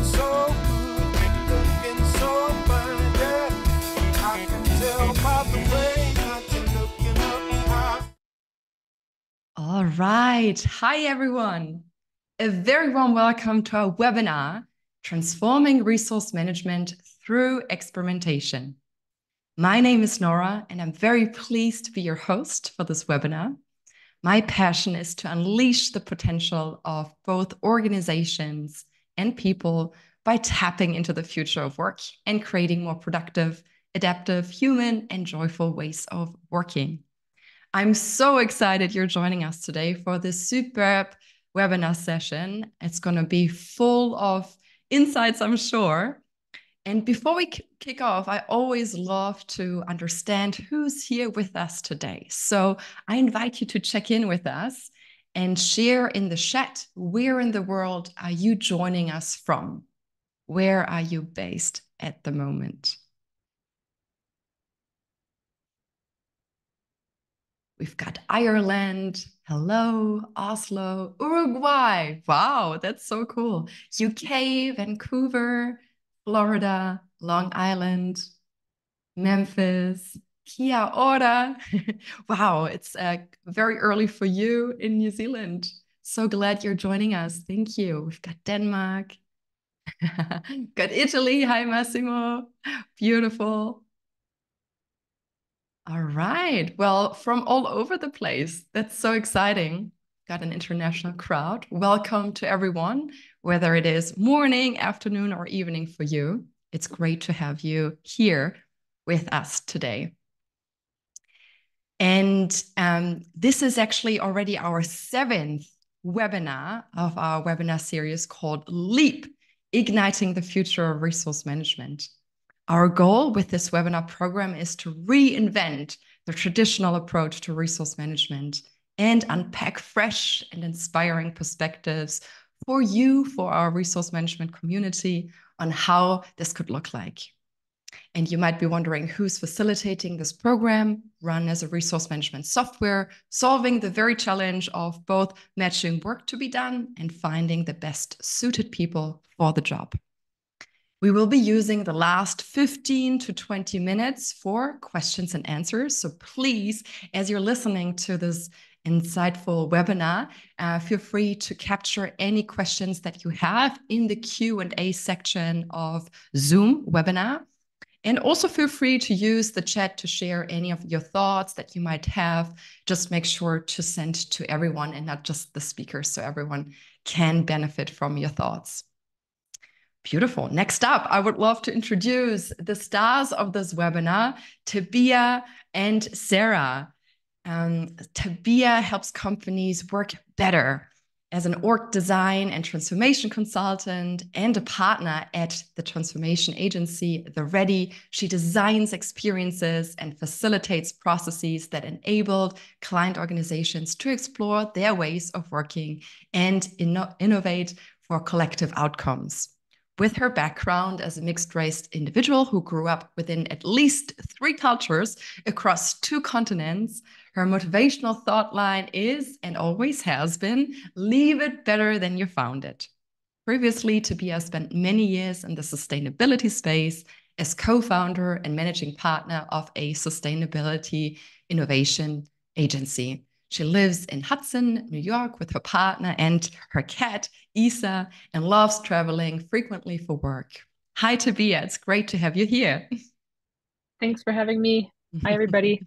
so good, looking so fine, yeah. I can tell by the way that you're looking up high. All right. Hi, everyone. A very warm welcome to our webinar, Transforming Resource Management Through Experimentation. My name is Nora, and I'm very pleased to be your host for this webinar. My passion is to unleash the potential of both organizations and people by tapping into the future of work and creating more productive, adaptive, human, and joyful ways of working. I'm so excited you're joining us today for this superb webinar session. It's going to be full of insights, I'm sure. And before we kick off, I always love to understand who's here with us today. So I invite you to check in with us and share in the chat, where in the world are you joining us from? Where are you based at the moment? We've got Ireland, hello, Oslo, Uruguay. Wow, that's so cool. UK, Vancouver, Florida, Long Island, Memphis, Kia ora. Wow, it's very early for you in New Zealand. So glad you're joining us. Thank you. We've got Denmark, got Italy. Hi, Massimo. Beautiful. All right. Well, from all over the place. That's so exciting. Got an international crowd. Welcome to everyone, whether it is morning, afternoon, or evening for you. It's great to have you here with us today. And this is actually already our 7th webinar of our webinar series called LEAP, Igniting the Future of Resource Management. Our goal with this webinar program is to reinvent the traditional approach to resource management and unpack fresh and inspiring perspectives for you, for our resource management community, on how this could look like. And you might be wondering who's facilitating this program, run as a resource management software, solving the very challenge of both matching work to be done and finding the best suited people for the job. We will be using the last 15 to 20 minutes for questions and answers. So please, as you're listening to this insightful webinar, feel free to capture any questions that you have in the Q&A section of Zoom webinar. And also feel free to use the chat to share any of your thoughts that you might have. Just make sure to send to everyone and not just the speakers, so everyone can benefit from your thoughts. Beautiful. Next up, I would love to introduce the stars of this webinar, Tabea and Sarah. Tabea helps companies work better as an org design and transformation consultant and a partner at the transformation agency, The Ready. She designs experiences and facilitates processes that enable client organizations to explore their ways of working and innovate for collective outcomes. With her background as a mixed-race individual who grew up within at least 3 cultures across 2 continents, her motivational thought line is, and always has been, leave it better than you found it. Previously, Tabea spent many years in the sustainability space as co-founder and managing partner of a sustainability innovation agency. She lives in Hudson, New York, with her partner and her cat, Isa, and loves traveling frequently for work. Hi, Tabea. It's great to have you here. Thanks for having me. Hi, everybody.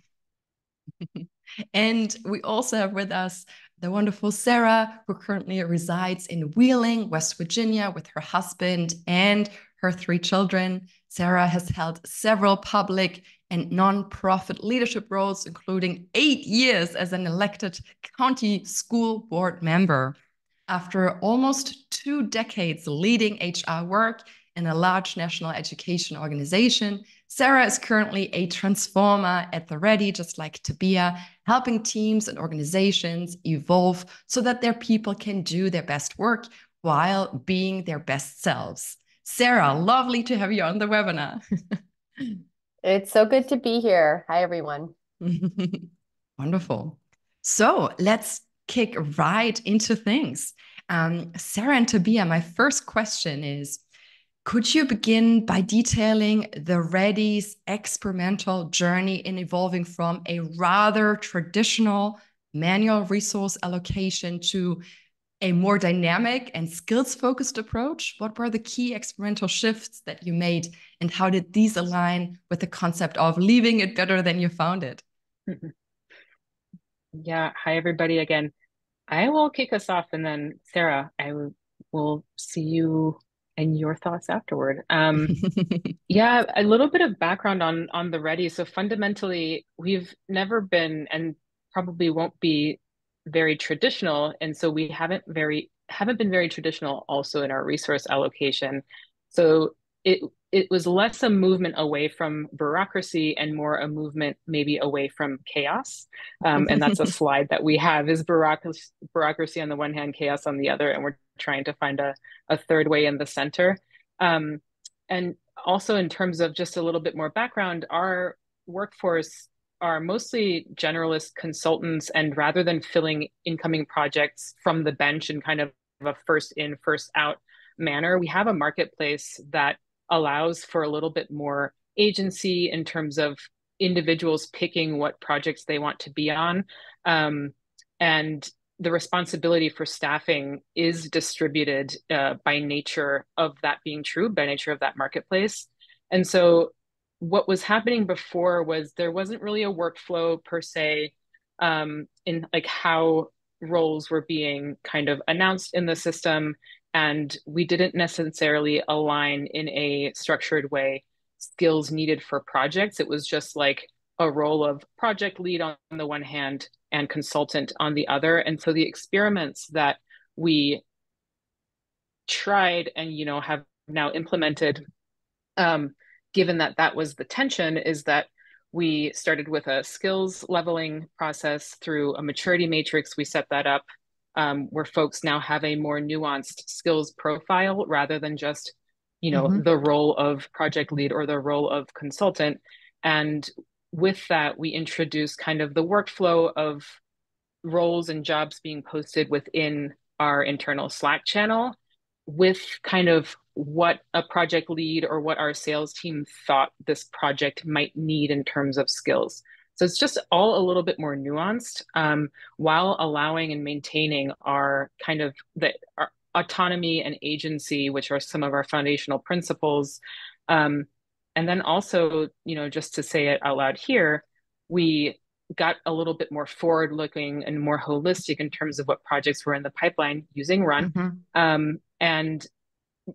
And we also have with us the wonderful Sarah, who currently resides in Wheeling, West Virginia, with her husband and her 3 children. Sarah has held several public and nonprofit leadership roles, including 8 years as an elected county school board member. After almost 2 decades leading HR work in a large national education organization, Sarah is currently a transformer at The Ready, just like Tabea, helping teams and organizations evolve so that their people can do their best work while being their best selves. Sarah, lovely to have you on the webinar. It's so good to be here. Hi, everyone. Wonderful. So let's kick right into things. Sarah and Tabea, my first question is, Could you begin by detailing the Ready's experimental journey in evolving from a rather traditional manual resource allocation to a more dynamic and skills-focused approach? What were the key experimental shifts that you made, and how did these align with the concept of leaving it better than you found it? Yeah, hi everybody again. I will kick us off, and then Sarah, will see you and your thoughts afterward. Yeah, a little bit of background on the Ready. So fundamentally, we've never been and probably won't be very traditional, and so we haven't been very traditional also in our resource allocation. So it it was less a movement away from bureaucracy and more a movement maybe away from chaos. And that's a slide that we have is bureaucracy on the one hand, chaos on the other, and we're trying to find a third way in the center. And also in terms of just a little bit more background, our workforce are mostly generalist consultants, and rather than filling incoming projects from the bench in kind of a first in, first out manner, we have a marketplace that allows for a little bit more agency in terms of individuals picking what projects they want to be on. And the responsibility for staffing is distributed by nature of that being true, by nature of that marketplace. And so what was happening before was there wasn't really a workflow per se in like how roles were being kind of announced in the system, and we didn't necessarily align in a structured way skills needed for projects. It was just like a role of project lead on the one hand and consultant on the other. And so the experiments that we tried and have now implemented, given that that was the tension, is that we started with a skills leveling process through a maturity matrix. We set that up where folks now have a more nuanced skills profile rather than just the role of project lead or the role of consultant. And with that, we introduced kind of the workflow of roles and jobs being posted within our internal Slack channel with kind of what a project lead or what our sales team thought this project might need in terms of skills. So it's just all a little bit more nuanced, while allowing and maintaining our kind of our autonomy and agency, which are some of our foundational principles. And then also, just to say it out loud here, we got a little bit more forward looking and more holistic in terms of what projects were in the pipeline using Run. And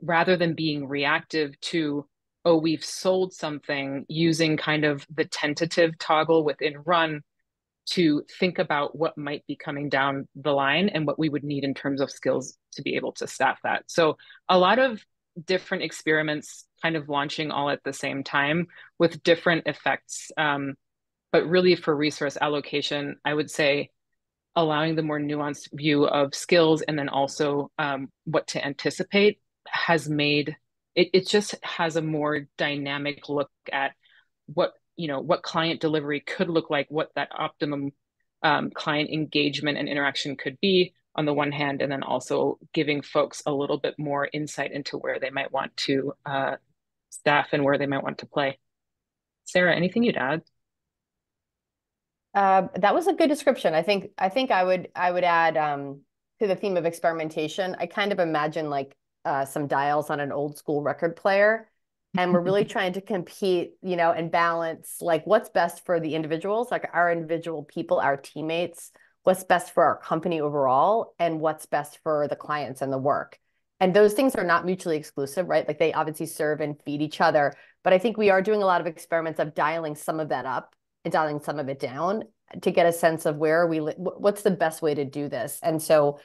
rather than being reactive to, oh, we've sold something, using kind of the tentative toggle within Run to think about what might be coming down the line and what we would need in terms of skills to be able to staff that. So a lot of different experiments kind of launching all at the same time with different effects. But really for resource allocation, I would say allowing the more nuanced view of skills and then also what to anticipate has made it just has a more dynamic look at what client delivery could look like, what that optimum client engagement and interaction could be on the one hand, and then also giving folks a little bit more insight into where they might want to staff and where they might want to play. Sarah, anything you'd add? That was a good description. I would add to the theme of experimentation. I kind of imagine like some dials on an old school record player, and we're really trying to compete, and balance like what's best for the individuals, like our individual people, our teammates, what's best for our company overall, and what's best for the clients and the work. And those things are not mutually exclusive, right? Like they obviously serve and feed each other. But I think we are doing a lot of experiments of dialing some of that up and dialing some of it down to get a sense of what's the best way to do this. And so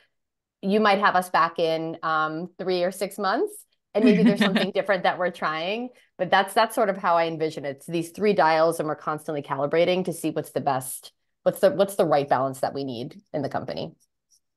you might have us back in 3 or 6 months, and maybe there's something different that we're trying, but that's sort of how I envision it. It's these 3 dials, and we're constantly calibrating to see what's the best, what's the right balance that we need in the company.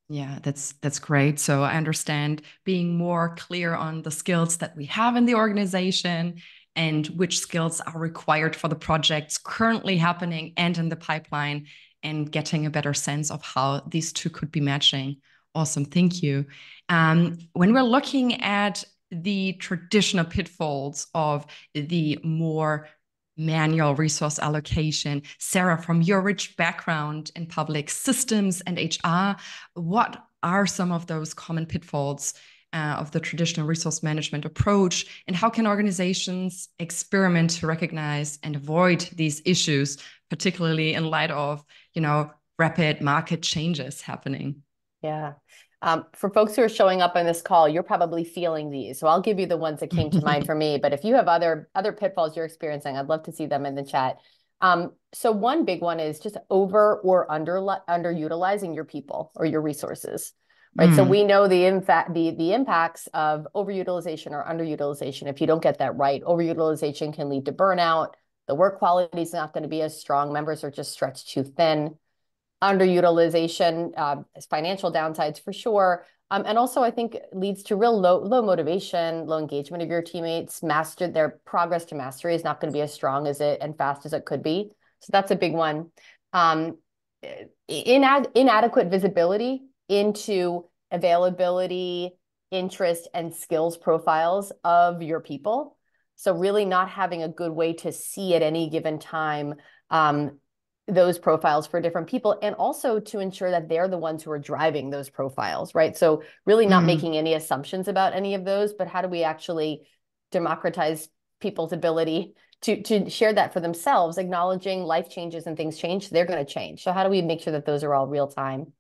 Yeah, that's great. So I understand being more clear on the skills that we have in the organization and which skills are required for the projects currently happening and in the pipeline, and getting a better sense of how these two could be matching. Awesome, thank you. When we're looking at the traditional pitfalls of the more manual resource allocation. Sarah, from your rich background in public systems and HR, what are some of those common pitfalls of the traditional resource management approach, and how can organizations experiment to recognize and avoid these issues, particularly in light of, rapid market changes happening? Yeah. For folks who are showing up on this call, you're probably feeling these. So I'll give you the ones that came to mind for me. But if you have other pitfalls you're experiencing, I'd love to see them in the chat. So one big one is just over or underutilizing your people or your resources, right? So we know the impacts of overutilization or underutilization. If you don't get that right, overutilization can lead to burnout. The work quality is not going to be as strong. Members are just stretched too thin. Underutilization, financial downsides for sure. And also I think leads to real low motivation, low engagement of your teammates. Their progress to mastery is not going to be as strong as it and fast as it could be. So that's a big one. Inadequate visibility into availability, interest, and skills profiles of your people. So really not having a good way to see at any given time those profiles for different people, and also to ensure that they're the ones who are driving those profiles, right? So really not making any assumptions about any of those, but how do we actually democratize people's ability to share that for themselves, acknowledging life changes and things change, they're going to change. So how do we make sure that those are all real time?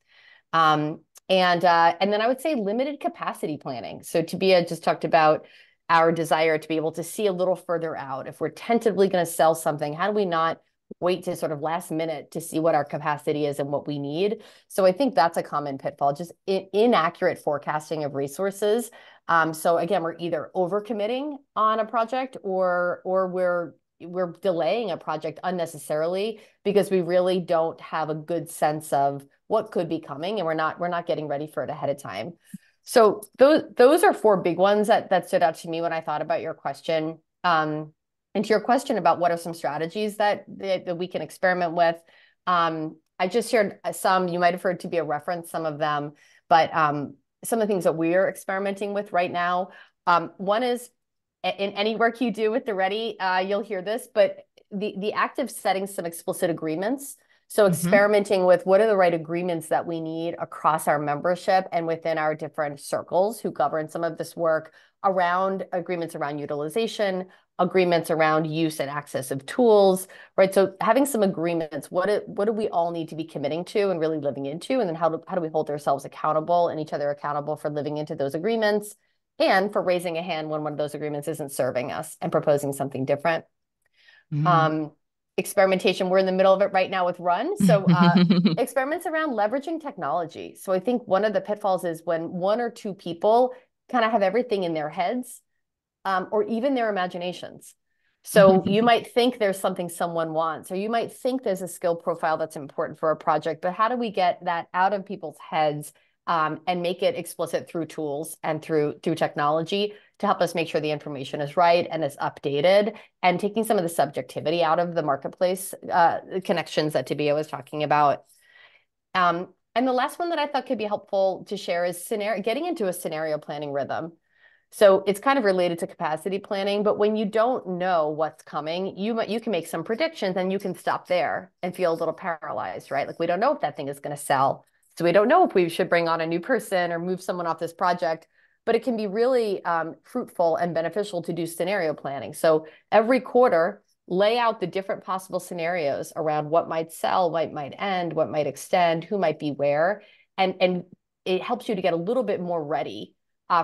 And then I would say limited capacity planning. So Tabea just talked about our desire to be able to see a little further out. If we're tentatively going to sell something, how do we not wait to sort of last minute to see what our capacity is and what we need? So I think that's a common pitfall, just inaccurate forecasting of resources. So again, we're either overcommitting on a project or we're delaying a project unnecessarily because we really don't have a good sense of what could be coming, and we're not getting ready for it ahead of time. So those are four big ones that stood out to me when I thought about your question. And to your question about what are some strategies that we can experiment with, I just shared some. You might have heard Tabea reference some of them, but some of the things that we're experimenting with right now. One is in any work you do with the Ready, you'll hear this, but the act of setting some explicit agreements. So experimenting with what are the right agreements that we need across our membership and within our different circles who govern some of this work, around agreements around utilization, agreements around use and access of tools, right? So having some agreements, what do we all need to be committing to and really living into? And then how do we hold ourselves accountable and each other accountable for living into those agreements and for raising a hand when one of those agreements isn't serving us and proposing something different. Experimentation, we're in the middle of it right now with Run. So experiments around leveraging technology. So I think one of the pitfalls is when one or two people kind of have everything in their heads, or even their imaginations. So you might think there's something someone wants, or you might think there's a skill profile that's important for a project, but how do we get that out of people's heads and make it explicit through tools and through technology to help us make sure the information is right and is updated, and taking some of the subjectivity out of the marketplace connections that Tabea was talking about. And the last one that I thought could be helpful to share is getting into a scenario planning rhythm. So it's kind of related to capacity planning, but when you don't know what's coming, you can make some predictions and you can stop there and feel a little paralyzed, right? Like we don't know if that thing is going to sell. So we don't know if we should bring on a new person or move someone off this project, but it can be really fruitful and beneficial to do scenario planning. So every quarter, lay out the different possible scenarios around what might sell, what might end, what might extend, who might be where, and it helps you to get a little bit more ready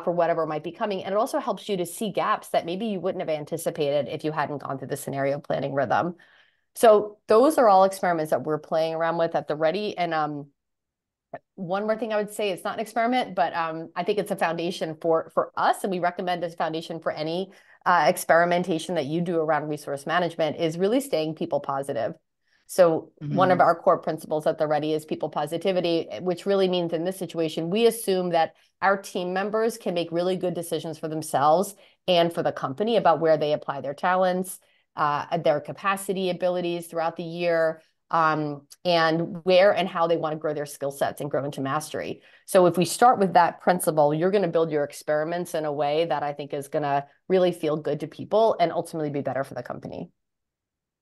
for whatever might be coming. And it also helps you to see gaps that maybe you wouldn't have anticipated if you hadn't gone through the scenario planning rhythm. So those are all experiments that we're playing around with at the Ready. And one more thing I would say, it's not an experiment, but I think it's a foundation for us, and we recommend this foundation for any experimentation that you do around resource management, is really staying people positive. So one of our core principles at the Ready is people positivity, which really means in this situation, we assume that our team members can make really good decisions for themselves and for the company about where they apply their talents, their capacity abilities throughout the year, and where and how they want to grow their skill sets and grow into mastery. So if we start with that principle, you're going to build your experiments in a way that I think is going to really feel good to people and ultimately be better for the company.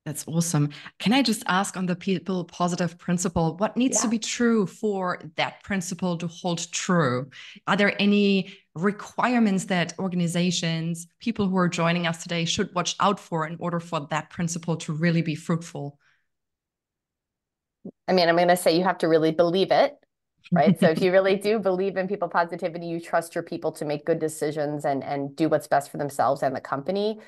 That's awesome. Can I just ask on the people positive principle, what needs to be true for that principle to hold true? Are there any requirements that organizations, people who are joining us today should watch out for in order for that principle to really be fruitful? I mean, I'm going to say you have to really believe it, right? So if you really do believe in people positivity, you trust your people to make good decisions and do what's best for themselves and the company.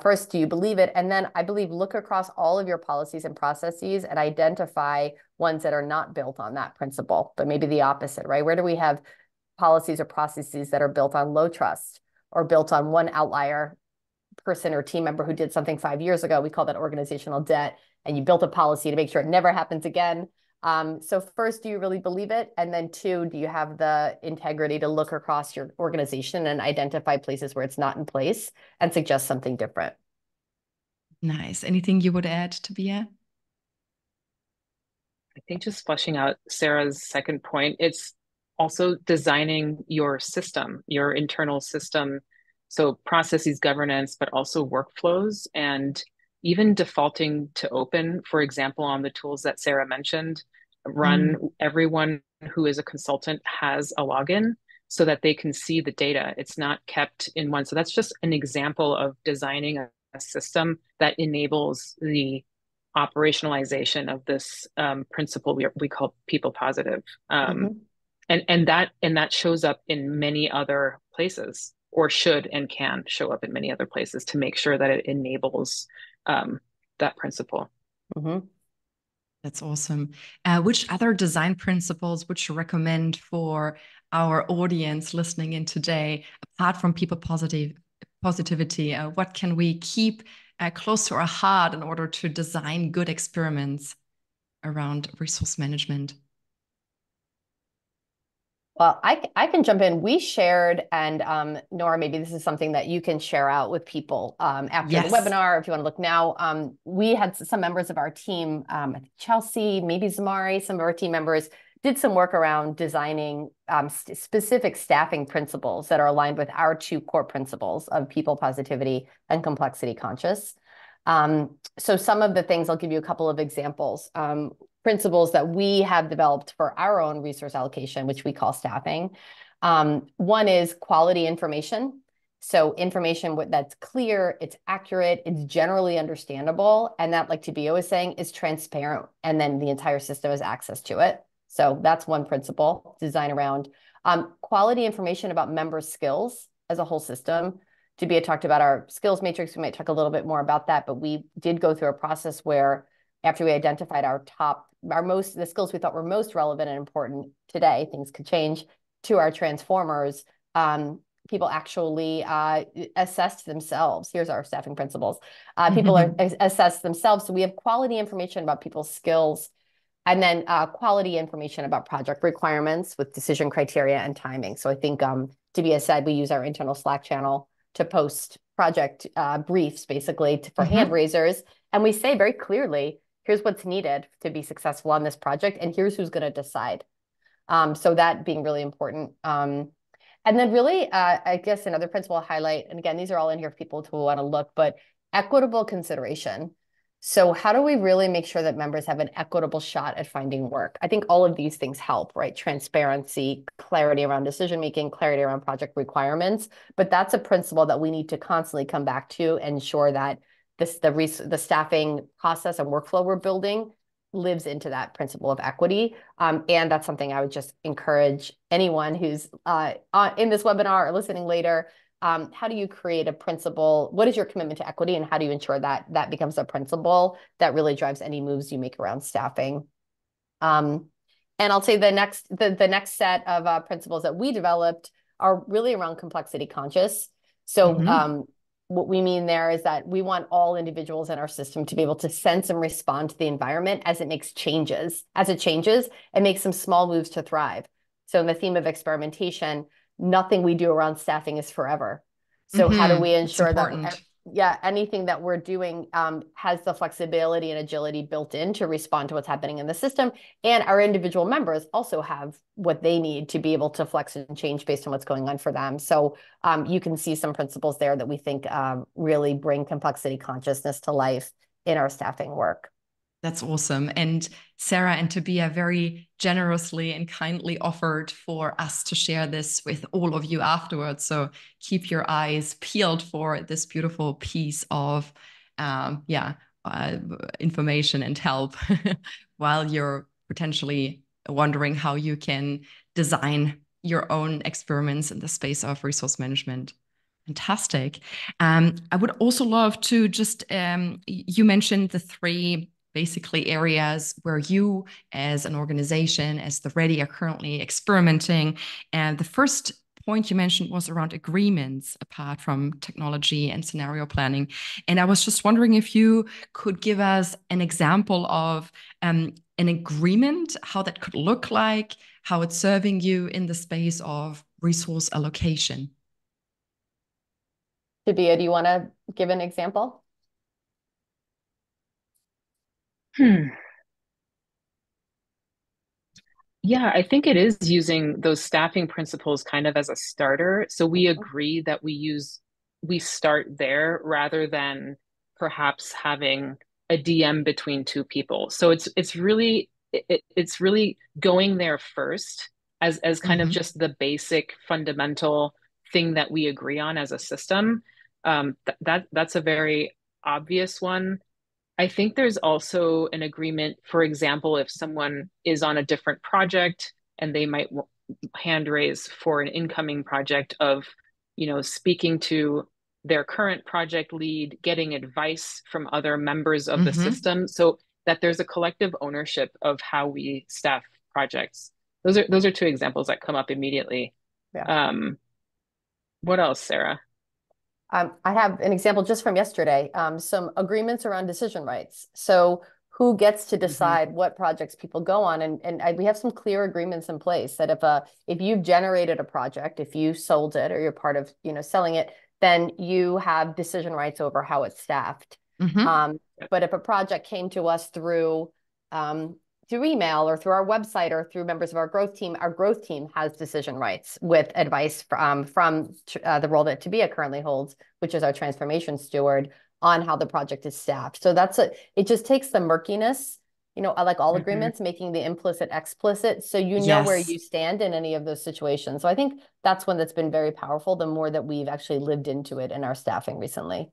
First, do you believe it? And then I believe look across all of your policies and processes and identify ones that are not built on that principle, but maybe the opposite, right? Where do we have policies or processes that are built on low trust or built on one outlier person or team member who did something 5 years ago? We call that organizational debt. And you built a policy to make sure it never happens again. So first, do you really believe it? And then two, do you have the integrity to look across your organization and identify places where it's not in place and suggest something different? Nice. Anything you would add, Tabea? I think just fleshing out Sarah's second point, it's also designing your system, your internal system. So processes, governance, but also workflows, and even defaulting to open, for example, on the tools that Sarah mentioned, everyone who is a consultant has a login so that they can see the data. It's not kept in one. So that's just an example of designing a system that enables the operationalization of this principle we call people positive. And that shows up in many other places, or should and can show up in many other places to make sure that it enables that principle. That's awesome. Which other design principles would you recommend for our audience listening in today, apart from people positivity? What can we keep close to our heart in order to design good experiments around resource management? Well, I can jump in. We shared, and Nora, maybe this is something that you can share out with people after the webinar, if you want to look now. We had some members of our team, I think Chelsea, maybe Zamari, some of our team members did some work around designing specific staffing principles that are aligned with our two core principles of people positivity and complexity conscious. So some of the things, I'll give you a couple of examples. Principles that we have developed for our own resource allocation, which we call staffing. One is quality information. So information that's clear, it's accurate, it's generally understandable, and that, like Tabea was saying, is transparent, and then the entire system has access to it. So that's one principle, design around quality information about member skills as a whole system. Tabea talked about our skills matrix. We might talk a little bit more about that, but we did go through a process where after we identified the skills we thought were most relevant and important today, things could change, to our transformers, people actually assessed themselves. Here's our staffing principles. People are assessed themselves. So we have quality information about people's skills, and then quality information about project requirements with decision criteria and timing. So I think Tabea said we use our internal Slack channel to post project briefs, basically, for hand raisers. And we say very clearly, here's what's needed to be successful on this project, and here's who's going to decide. So that being really important. And then really, I guess another principle I'll highlight, and again, these are all in here for people who want to look, but equitable consideration. So how do we really make sure that members have an equitable shot at finding work? I think all of these things help, right? Transparency, clarity around decision-making, clarity around project requirements. But that's a principle that we need to constantly come back to and ensure that the staffing process and workflow we're building lives into that principle of equity. And that's something I would just encourage anyone who's in this webinar or listening later. How do you create a principle? What is your commitment to equity, and how do you ensure that that becomes a principle that really drives any moves you make around staffing? And I'll say the next set of principles that we developed are really around complexity conscious. So what we mean there is that we want all individuals in our system to be able to sense and respond to the environment as it makes changes. As it changes, and make some small moves to thrive. So in the theme of experimentation, nothing we do around staffing is forever. So how do we ensure that yeah, anything that we're doing has the flexibility and agility built in to respond to what's happening in the system. And our individual members also have what they need to be able to flex and change based on what's going on for them. So you can see some principles there that we think really bring complexity consciousness to life in our staffing work. That's awesome. And Sarah and Tabea very generously and kindly offered for us to share this with all of you afterwards. So keep your eyes peeled for this beautiful piece of information and help while you're potentially wondering how you can design your own experiments in the space of resource management. Fantastic. I would also love to just, you mentioned the three basically areas where you as an organization, as the Ready, are currently experimenting. And the first point you mentioned was around agreements apart from technology and scenario planning. And I was just wondering if you could give us an example of an agreement, how that could look like, how it's serving you in the space of resource allocation. Tabea, do you want to give an example? Yeah, I think it is using those staffing principles kind of as a starter. So we agree that we start there rather than perhaps having a DM between two people. So it's really it's really going there first as kind of just the basic fundamental thing that we agree on as a system. That's a very obvious one. I think there's also an agreement, for example, if someone is on a different project and they might hand raise for an incoming project of, speaking to their current project lead, getting advice from other members of the system, so that there's a collective ownership of how we staff projects. Those are two examples that come up immediately. Yeah. What else, Sarah? I have an example just from yesterday, some agreements around decision rights. So who gets to decide what projects people go on? And we have some clear agreements in place that if you've generated a project, if you sold it or you're part of, selling it, then you have decision rights over how it's staffed. But if a project came to us through email or through our website or through members of our growth team has decision rights with advice from the role that Tabea currently holds, which is our transformation steward, on how the project is staffed. So it just takes the murkiness, like all agreements, making the implicit explicit, so know where you stand in any of those situations. So I think that's one that's been very powerful, the more that we've actually lived into it in our staffing recently.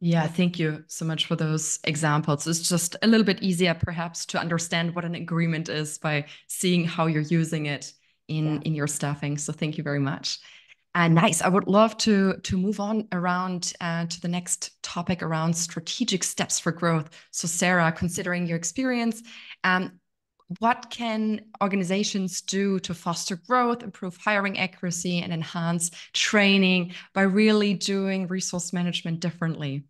Yeah, thank you so much for those examples. It's just a little bit easier, perhaps, to understand what an agreement is by seeing how you're using it in your staffing. So thank you very much. Nice. I would love to move on around to the next topic around strategic steps for growth. So Sarah, considering your experience, what can organizations do to foster growth, improve hiring accuracy, and enhance training by really doing resource management differently?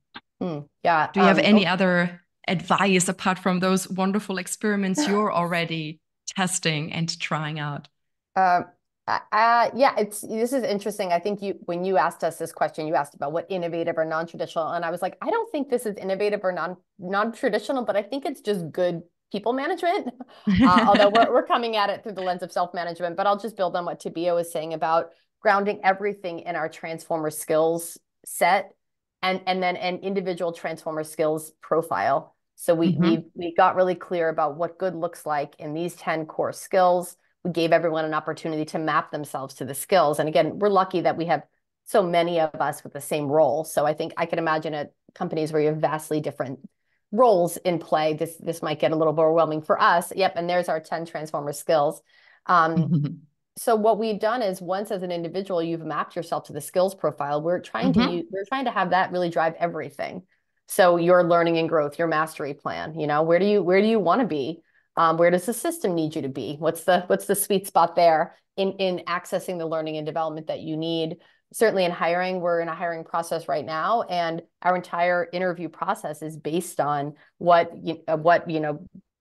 Yeah. Do you have any other advice apart from those wonderful experiments you're already testing and trying out? Yeah, this is interesting. I think when you asked us this question, you asked about what innovative or non-traditional, and I was like, I don't think this is innovative or non-traditional, but I think it's just good people management. Although we're coming at it through the lens of self-management, but I'll just build on what Tabea was saying about grounding everything in our transformer skills set and then an individual transformer skills profile. So we got really clear about what good looks like in these 10 core skills. We gave everyone an opportunity to map themselves to the skills. And again, we're lucky that we have so many of us with the same role. So I think I can imagine at companies where you have vastly different roles in play, this might get a little overwhelming for us. Yep, and there's our 10 transformer skills. So what we've done is once as an individual, you've mapped yourself to the skills profile, we're trying to have that really drive everything. So your learning and growth, your mastery plan, where do you want to be? Where does the system need you to be? What's the sweet spot there in accessing the learning and development that you need? Certainly in hiring, we're in a hiring process right now, and our entire interview process is based on what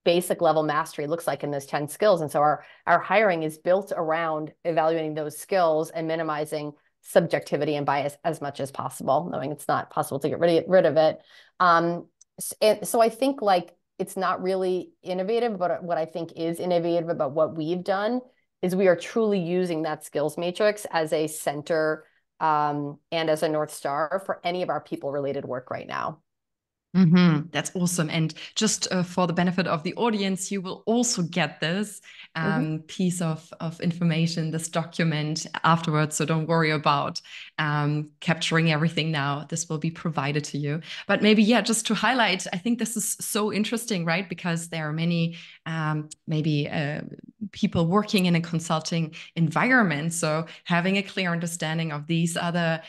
basic level mastery looks like in those 10 skills. And so our hiring is built around evaluating those skills and minimizing subjectivity and bias as much as possible, knowing it's not possible to get rid of it. So I think like it's not really innovative, but what I think is innovative about what we've done is we are truly using that skills matrix as a center and as a North Star for any of our people-related work right now. That's awesome. And just for the benefit of the audience, you will also get this piece of information, this document afterwards. So don't worry about capturing everything now. This will be provided to you. But maybe, yeah, just to highlight, I think this is so interesting, right? Because there are many people working in a consulting environment. So having a clear understanding of these other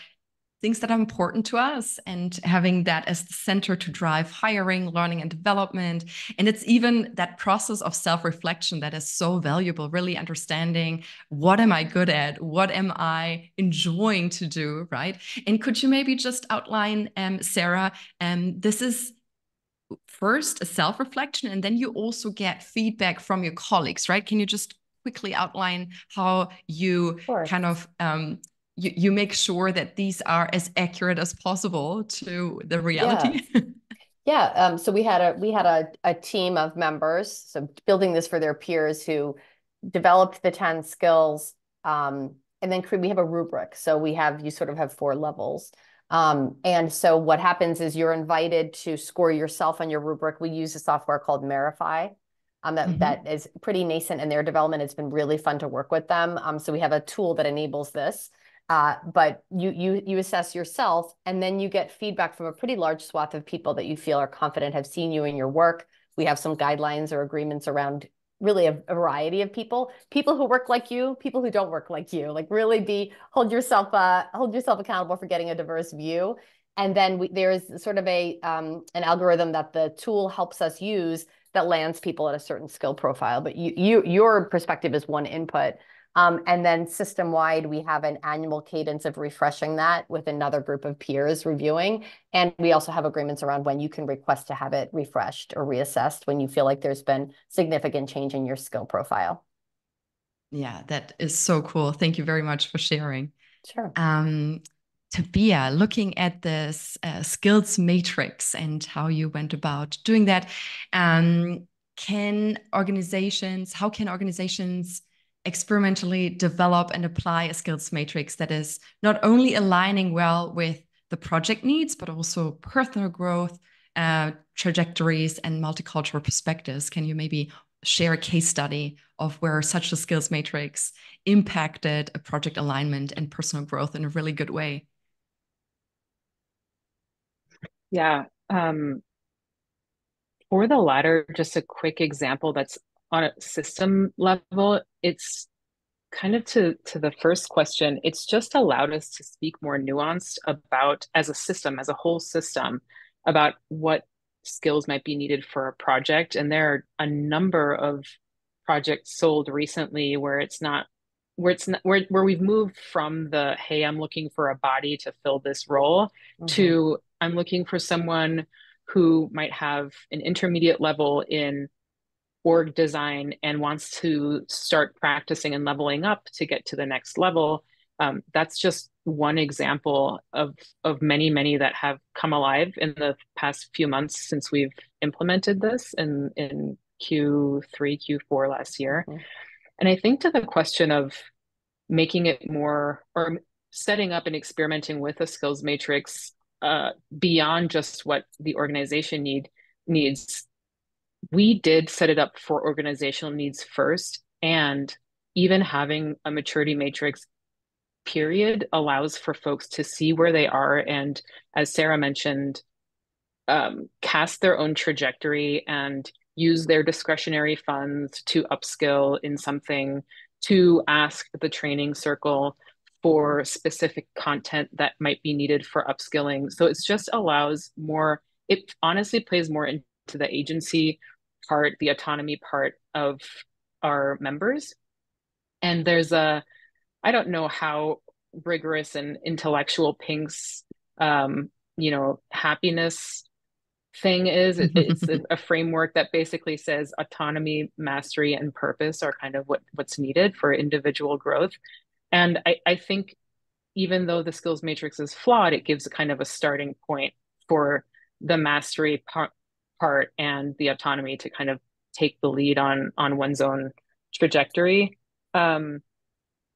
things that are important to us and having that as the center to drive hiring, learning, and development. And it's even that process of self-reflection that is so valuable, really understanding what am I good at? What am I enjoying to do, right? And could you maybe just outline, Sarah, this is first a self-reflection, and then you also get feedback from your colleagues, right? Can you just quickly outline how you kind of you make sure that these are as accurate as possible to the reality? So we had a team of members, so building this for their peers who developed the 10 skills, and then we have a rubric. So you sort of have 4 levels. And so what happens is you're invited to score yourself on your rubric. We use a software called Verify. That is pretty nascent in their development. It's been really fun to work with them. So we have a tool that enables this. But you assess yourself, and then you get feedback from a pretty large swath of people that you feel are confident, have seen you in your work. We have some guidelines or agreements around really a variety of people who work like you, people who don't work like you, like really hold yourself accountable for getting a diverse view. And then there is sort of an algorithm that the tool helps us use that lands people at a certain skill profile. But your perspective is one input. And then system-wide, we have an annual cadence of refreshing that with another group of peers reviewing. And we also have agreements around when you can request to have it refreshed or reassessed when you feel like there's been significant change in your skill profile. Yeah, that is so cool. Thank you very much for sharing. Sure. Tabea, looking at this skills matrix and how you went about doing that, how can organizations experimentally develop and apply a skills matrix that is not only aligning well with the project needs, but also personal growth, trajectories, and multicultural perspectives? Can you maybe share a case study of where such a skills matrix impacted a project alignment and personal growth in a really good way? Yeah. For the latter, just a quick example that's on a system level. It's kind of to the first question, it's just allowed us to speak more nuanced about, as a system, as a whole system, about what skills might be needed for a project. And there are a number of projects sold recently where we've moved from the, hey, I'm looking for a body to fill this role, to I'm looking for someone who might have an intermediate level in org design and wants to start practicing and leveling up to get to the next level. That's just one example of many that have come alive in the past few months since we've implemented this in Q3, Q4 last year. And I think to the question of making it more, or setting up and experimenting with a skills matrix beyond just what the organization needs, we did set it up for organizational needs first, and even having a maturity matrix period allows for folks to see where they are and, as Sarah mentioned, cast their own trajectory and use their discretionary funds to upskill in something, to ask the training circle for specific content that might be needed for upskilling. So it just allows more, it honestly plays more into the agency part, the autonomy part of our members. And there's I don't know how rigorous and intellectual Pink's, happiness thing is. It's a framework that basically says autonomy, mastery, and purpose are kind of what's needed for individual growth. And I think even though the skills matrix is flawed, it gives a kind of a starting point for the mastery part and the autonomy to kind of take the lead on one's own trajectory. And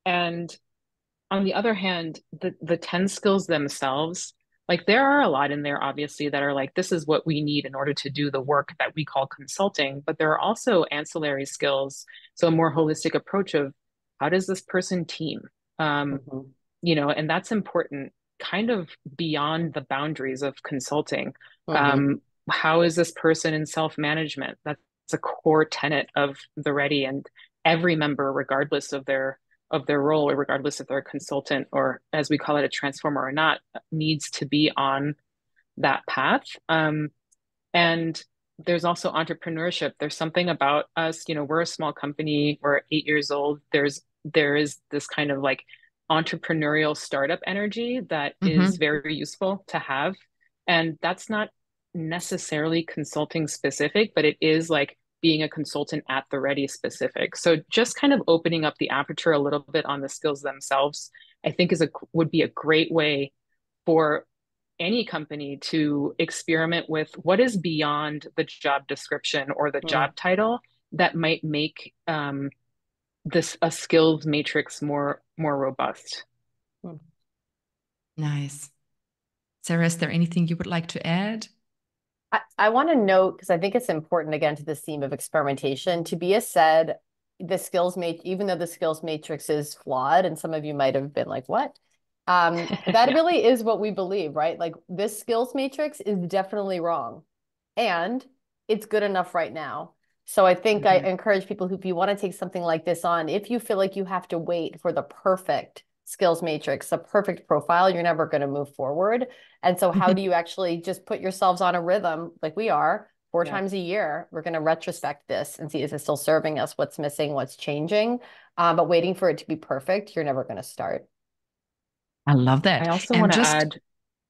on the other hand, the 10 skills themselves, like there are a lot in there, obviously, that are like, this is what we need in order to do the work that we call consulting. But there are also ancillary skills. So a more holistic approach of how does this person team? And that's important kind of beyond the boundaries of consulting. How is this person in self-management? That's a core tenet of the Ready, and every member, regardless of their role, or regardless if they're a consultant or, as we call it, a transformer or not, needs to be on that path. And there's also entrepreneurship. There's something about us, we're a small company, we're 8 years old. There is this kind of like entrepreneurial startup energy that is very useful to have. And that's not necessarily consulting specific, but it is like being a consultant at the Ready specific. So just kind of opening up the aperture a little bit on the skills themselves, I think would be a great way for any company to experiment with what is beyond the job description or the job title that might make this a skills matrix more robust. Nice. Sarah, is there anything you would like to add? I want to note, because I think it's important again to this theme of experimentation. Tabea said even though the skills matrix is flawed, and some of you might have been like, what? That really is what we believe, right? Like this skills matrix is definitely wrong, and it's good enough right now. So I think I encourage people who, if you want to take something like this on, if you feel like you have to wait for the perfect skills matrix, the perfect profile, you're never going to move forward. And so how do you actually just put yourselves on a rhythm like we are 4 times a year? We're going to retrospect this and see, is it still serving us? What's missing? What's changing? But waiting for it to be perfect, you're never going to start. I love that. I also want to add,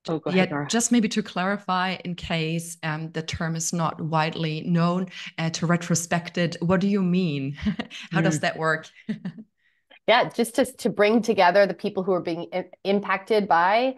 go ahead, Nora. Just maybe to clarify, in case the term is not widely known, to retrospect it, what do you mean? How does that work? Yeah, just to bring together the people who are being impacted by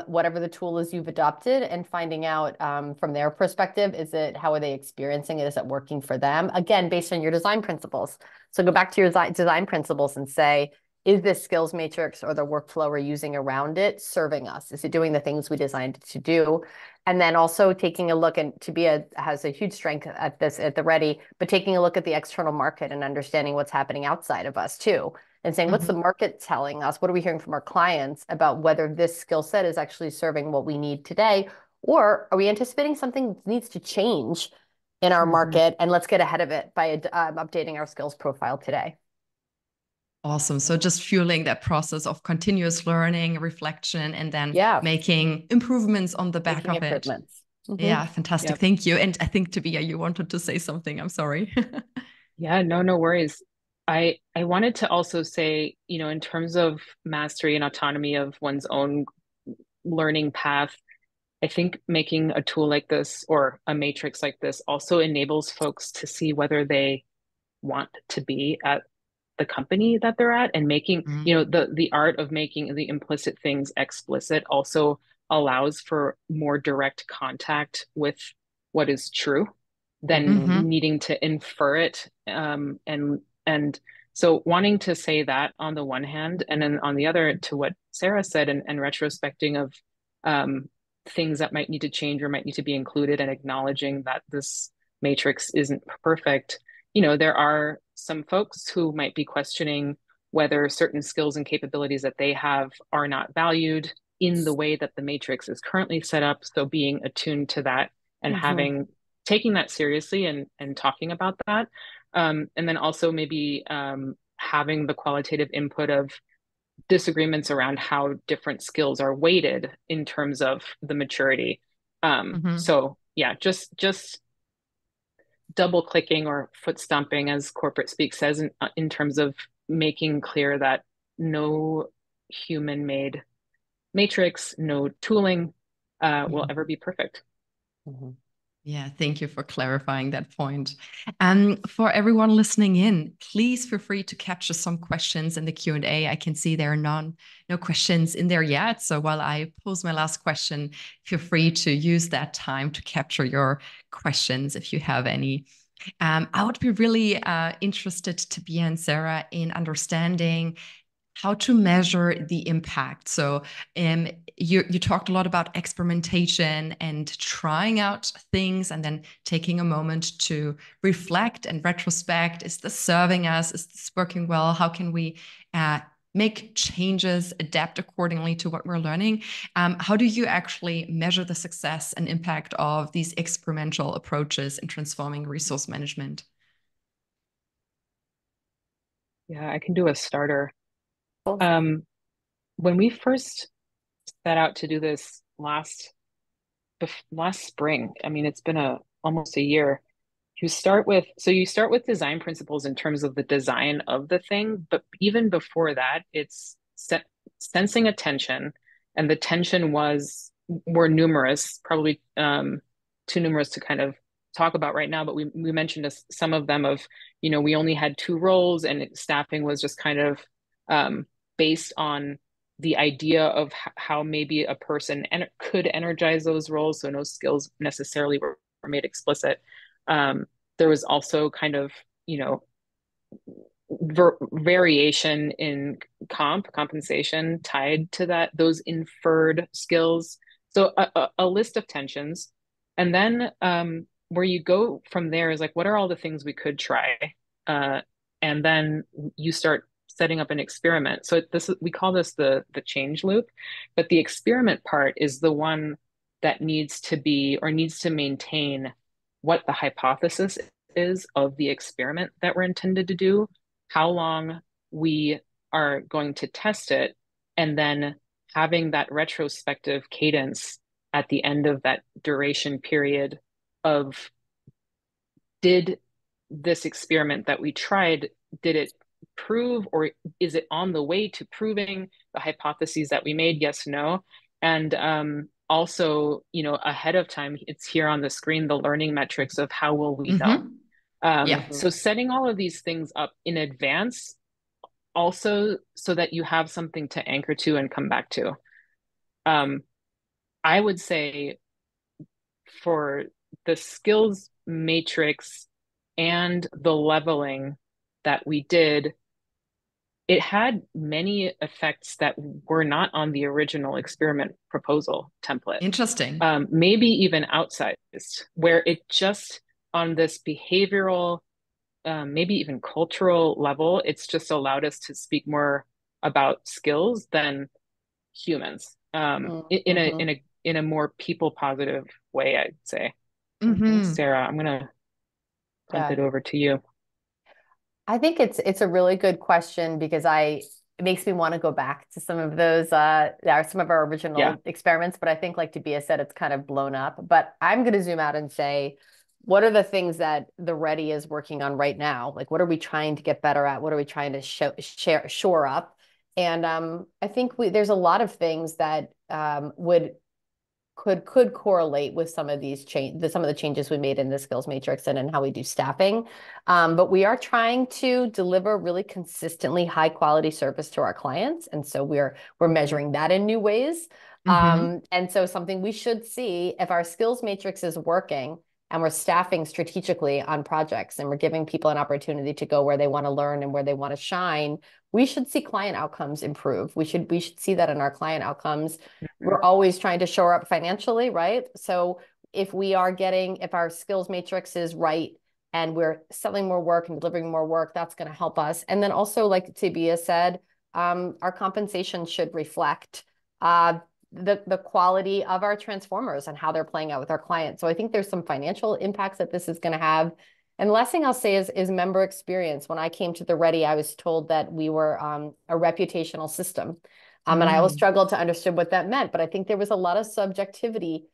whatever the tool is you've adopted, and finding out from their perspective, how are they experiencing it? Is it working for them? Again, based on your design principles. So go back to your design principles and say, is this skills matrix or the workflow we're using around it serving us? Is it doing the things we designed it to do? And then also taking a look, and Tabea has a huge strength at this at the Ready, but taking a look at the external market and understanding what's happening outside of us too. And saying, what's the market telling us? What are we hearing from our clients about whether this skill set is actually serving what we need today? Or are we anticipating something needs to change in our market? And let's get ahead of it by updating our skills profile today. Awesome. So just fueling that process of continuous learning, reflection, and then making improvements on the back of it. Yeah, fantastic. Thank you. And I think, Tabea, you wanted to say something. I'm sorry. Yeah, no worries. I wanted to also say, in terms of mastery and autonomy of one's own learning path, I think making a tool like this or a matrix like this also enables folks to see whether they want to be at the company that they're at, and making, the art of making the implicit things explicit also allows for more direct contact with what is true than needing to infer it. And so wanting to say that on the one hand, and then on the other, to what Sarah said, and retrospecting of things that might need to change or might need to be included, and acknowledging that this matrix isn't perfect. There are some folks who might be questioning whether certain skills and capabilities that they have are not valued in the way that the matrix is currently set up. So being attuned to that and taking that seriously and talking about that. And then also maybe having the qualitative input of disagreements around how different skills are weighted in terms of the maturity. So yeah, just double clicking or foot stomping, as corporate speak says, in terms of making clear that no human made matrix, no tooling will ever be perfect. Yeah, thank you for clarifying that point. For everyone listening in, please feel free to capture some questions in the Q&A. I can see there are no questions in there yet. So while I pose my last question, feel free to use that time to capture your questions if you have any. I would be really interested, Tabea and Sarah, in understanding how to measure the impact. So you talked a lot about experimentation and trying out things and then taking a moment to reflect and retrospect. Is this serving us? Is this working well? How can we make changes, adapt accordingly to what we're learning? How do you actually measure the success and impact of these experimental approaches in transforming resource management? Yeah, I can do a starter. Cool. When we first set out to do this last spring, I mean, it's been almost a year. You start with design principles in terms of the design of the thing, but even before that, it's sensing a tension, and the tension were numerous, probably too numerous to kind of talk about right now, but we mentioned some of them of, we only had 2 roles and staffing was just kind of based on the idea of how maybe a person could energize those roles. So no skills necessarily were made explicit. There was also kind of, variation in compensation tied to those inferred skills. So a list of tensions. And then where you go from there is like, what are all the things we could try? And then you start setting up an experiment. So we call this the change loop, but the experiment part is the one that needs to maintain what the hypothesis is of the experiment that we're intended to do, how long we are going to test it, and then having that retrospective cadence at the end of that duration period of, did this experiment that we tried, did it prove, or is it on the way to proving the hypotheses that we made? Yes, no. And also, ahead of time, it's here on the screen, the learning metrics of how will we know. Yeah. So setting all of these things up in advance, also so that you have something to anchor to and come back to. I would say for the skills matrix and the leveling that we did, it had many effects that were not on the original experiment proposal template. Interesting. Maybe even outsized, where it just on this behavioral, maybe even cultural level, it's just allowed us to speak more about skills than humans, in a more people positive way, I'd say. Sarah, I'm gonna punt it over to you. I think it's a really good question because it makes me want to go back to some of those some of our original experiments, but I think like Tabea said, it's kind of blown up. But I'm going to zoom out and say, what are the things that the Ready is working on right now? Like, what are we trying to get better at? What are we trying to shore up? And I think there's a lot of things that could correlate with some of the changes we made in the skills matrix and in how we do staffing. But we are trying to deliver really consistently high quality service to our clients. And so we're measuring that in new ways. And so something we should see, if our skills matrix is working and we're staffing strategically on projects and we're giving people an opportunity to go where they want to learn and where they want to shine, we should see client outcomes improve. We should see that in our client outcomes. We're always trying to shore up financially, right? So if our skills matrix is right and we're selling more work and delivering more work, that's going to help us. And then also, like Tabea said, our compensation should reflect the quality of our transformers and how they're playing out with our clients. So I think there's some financial impacts that this is going to have. And the last thing I'll say is member experience. When I came to the Ready, I was told that we were a reputational system. And I always struggled to understand what that meant. But I think there was a lot of subjectivity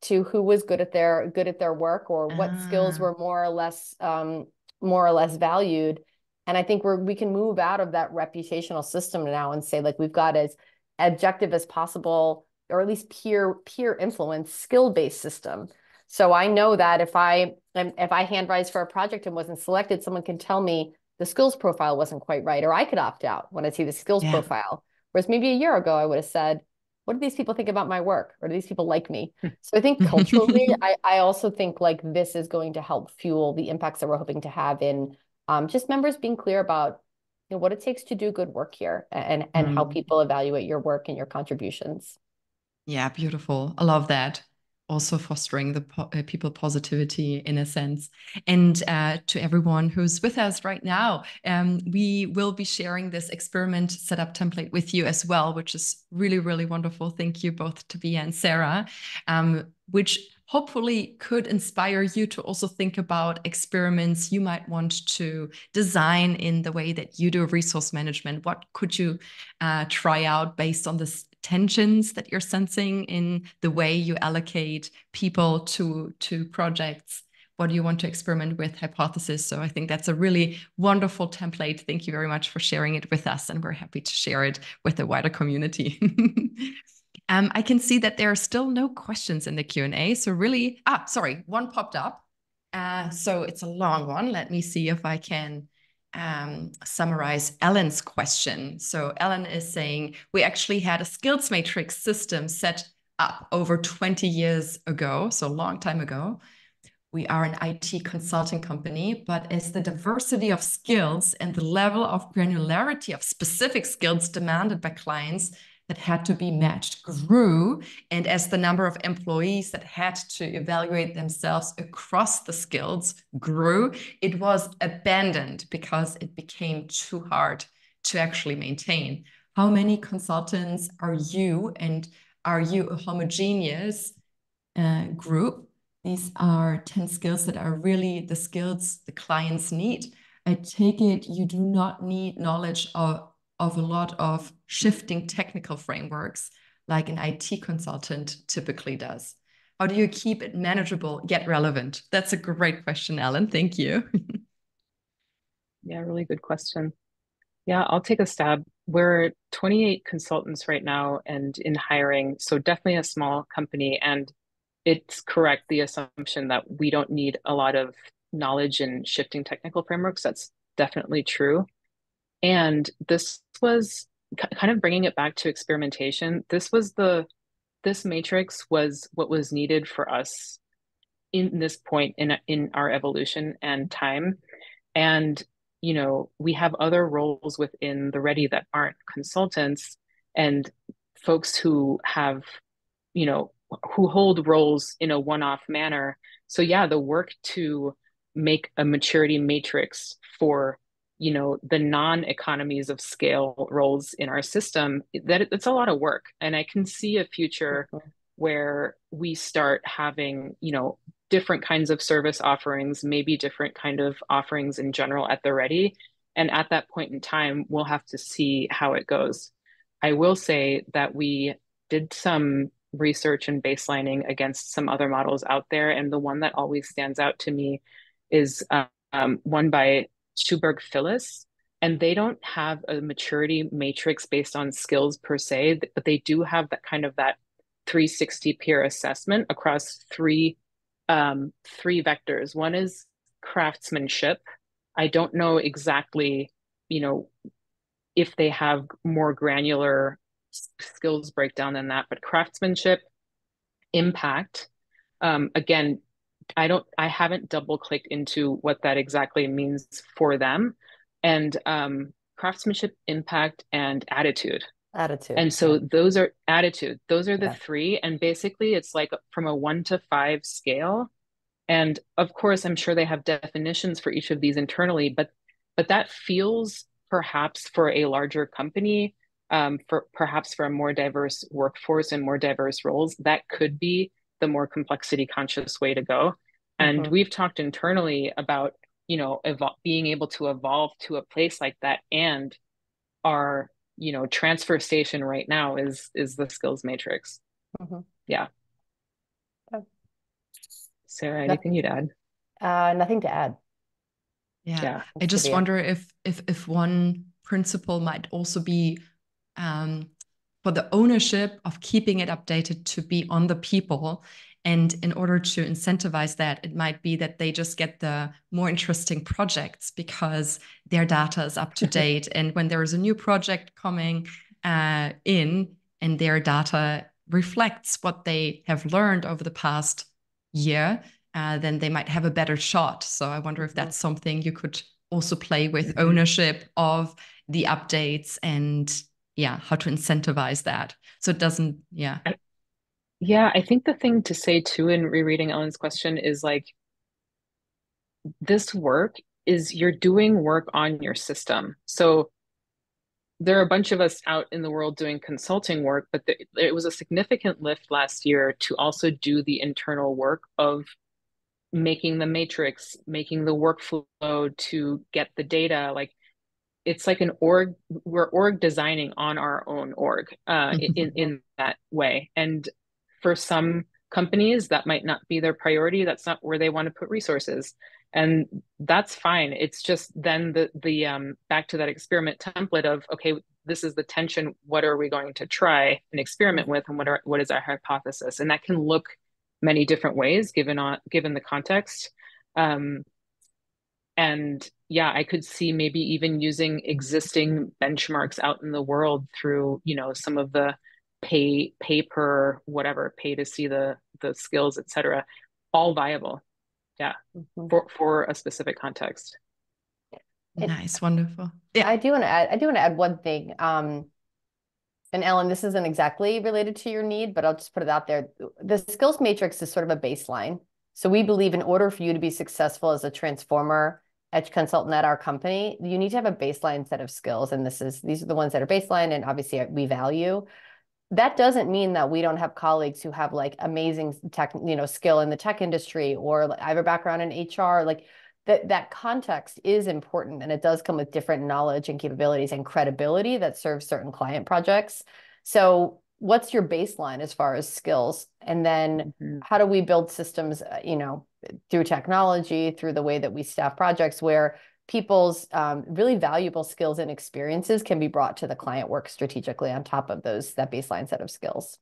to who was good at their work, or what skills were more or less valued. And I think we can move out of that reputational system now and say, like, we've got as objective as possible, or at least peer influence skill-based system. So I know that if I hand rise for a project and wasn't selected, someone can tell me the skills profile wasn't quite right, or I could opt out when I see the skills Yeah. profile. Whereas maybe a year ago, I would have said, what do these people think about my work? Or do these people like me? So I think culturally, I also think like this is going to help fuel the impacts that we're hoping to have in just members being clear about what it takes to do good work here and how people evaluate your work and your contributions. Yeah, beautiful. I love that. Also fostering the people positivity in a sense. And to everyone who's with us right now, we will be sharing this experiment setup template with you as well, which is really, really wonderful. Thank you both, Tabea and Sarah, which hopefully could inspire you to also think about experiments you might want to design in the way that you do resource management. What could you try out based on this tensions that you're sensing in the way you allocate people to projects? What do you want to experiment with? Hypothesis. So I think that's a really wonderful template. Thank you very much for sharing it with us, and we're happy to share it with the wider community. I can see that there are still no questions in the Q&A. So really, sorry, one popped up. So it's a long one. Let me see if I can summarize Ellen's question. So Ellen is saying, we actually had a skills matrix system set up over 20 years ago, so a long time ago. We are an IT consulting company, but as the diversity of skills and the level of granularity of specific skills demanded by clients that had to be matched grew, and as the number of employees that had to evaluate themselves across the skills grew, it was abandoned because it became too hard to actually maintain. How many consultants are you, and are you a homogeneous group? These are 10 skills that are really the skills the clients need. I take it you do not need knowledge of a lot of shifting technical frameworks like an IT consultant typically does. How do you keep it manageable yet relevant? That's a great question, Ellen. Thank you. Yeah, really good question. Yeah, I'll take a stab. We're 28 consultants right now and in hiring, so definitely a small company. And it's correct, the assumption that we don't need a lot of knowledge in shifting technical frameworks. That's definitely true. And this was kind of bringing it back to experimentation. This matrix was what was needed for us in this point in our evolution and time. And we have other roles within the Ready that aren't consultants, and folks who have, who hold roles in a one-off manner. So yeah, the work to make a maturity matrix for the non-economies of scale roles in our system, that it's a lot of work. And I can see a future where we start having different kinds of service offerings, maybe different kind of offerings in general at the Ready. And at that point in time, we'll have to see how it goes. I will say that we did some research and baselining against some other models out there. And the one that always stands out to me is one by Schuberg Phyllis. And they don't have a maturity matrix based on skills per se, but they do have that kind of that 360 peer assessment across three vectors. One is craftsmanship. I don't know exactly, if they have more granular skills breakdown than that, but craftsmanship, impact. Again, I haven't double clicked into what that exactly means for them. And craftsmanship, impact, and attitude. And so those are attitude. Those are the three. And basically it's like from a 1 to 5 scale. And of course, I'm sure they have definitions for each of these internally, but that feels perhaps for a larger company, perhaps for a more diverse workforce and more diverse roles, that could be the more complexity conscious way to go. And we've talked internally about, being able to evolve to a place like that. And our, transfer station right now is the skills matrix. Yeah. Sarah, anything you'd add? Nothing to add. Yeah. I just wonder if one principle might also be for the ownership of keeping it updated to be on the people And in order to incentivize that, it might be that they just get the more interesting projects because their data is up to date. And when there is a new project coming in and their data reflects what they have learned over the past year, then they might have a better shot. So I wonder if that's something you could also play with, ownership of the updates and how to incentivize that. So it doesn't, I think the thing to say too in rereading Ellen's question is like, this work is you're doing work on your system. So there are a bunch of us out in the world doing consulting work, but it was a significant lift last year to also do the internal work of making the matrix, making the workflow to get the data. Like it's like we're org designing on our own org in that way. And for some companies, that might not be their priority. That's not where they want to put resources. And that's fine. It's just then the back to that experiment template of, okay, this is the tension. What are we going to try and experiment with? And what is our hypothesis? And that can look many different ways given the context. And I could see maybe even using existing benchmarks out in the world through, some of the pay per whatever, pay to see the skills, et cetera, all viable. For a specific context. Nice, wonderful. I do want to add one thing. And Ellen, this isn't exactly related to your need, but I'll just put it out there. The skills matrix is sort of a baseline. So we believe in order for you to be successful as a transformer edge consultant at our company, you need to have a baseline set of skills. And these are the ones that are baseline, and obviously we value. That doesn't mean that we don't have colleagues who have like amazing tech, skill in the tech industry, or I have a background in HR. Like that context is important, and it does come with different knowledge and capabilities and credibility that serves certain client projects. So what's your baseline as far as skills? And then how do we build systems, through technology, through the way that we staff projects, where people's really valuable skills and experiences can be brought to the client work strategically on top of that baseline set of skills.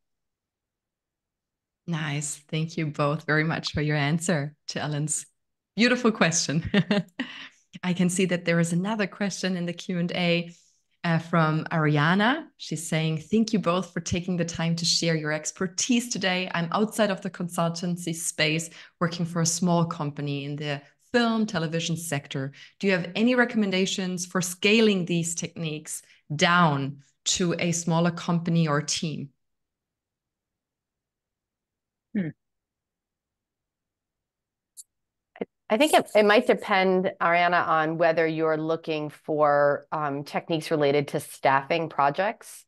Nice. Thank you both very much for your answer to Ellen's beautiful question. I can see that there is another question in the Q&A from Ariana. She's saying, thank you both for taking the time to share your expertise today. I'm outside of the consultancy space, working for a small company in the film, television sector. Do you have any recommendations for scaling these techniques down to a smaller company or team? I think it might depend, Ariana, on whether you're looking for techniques related to staffing projects,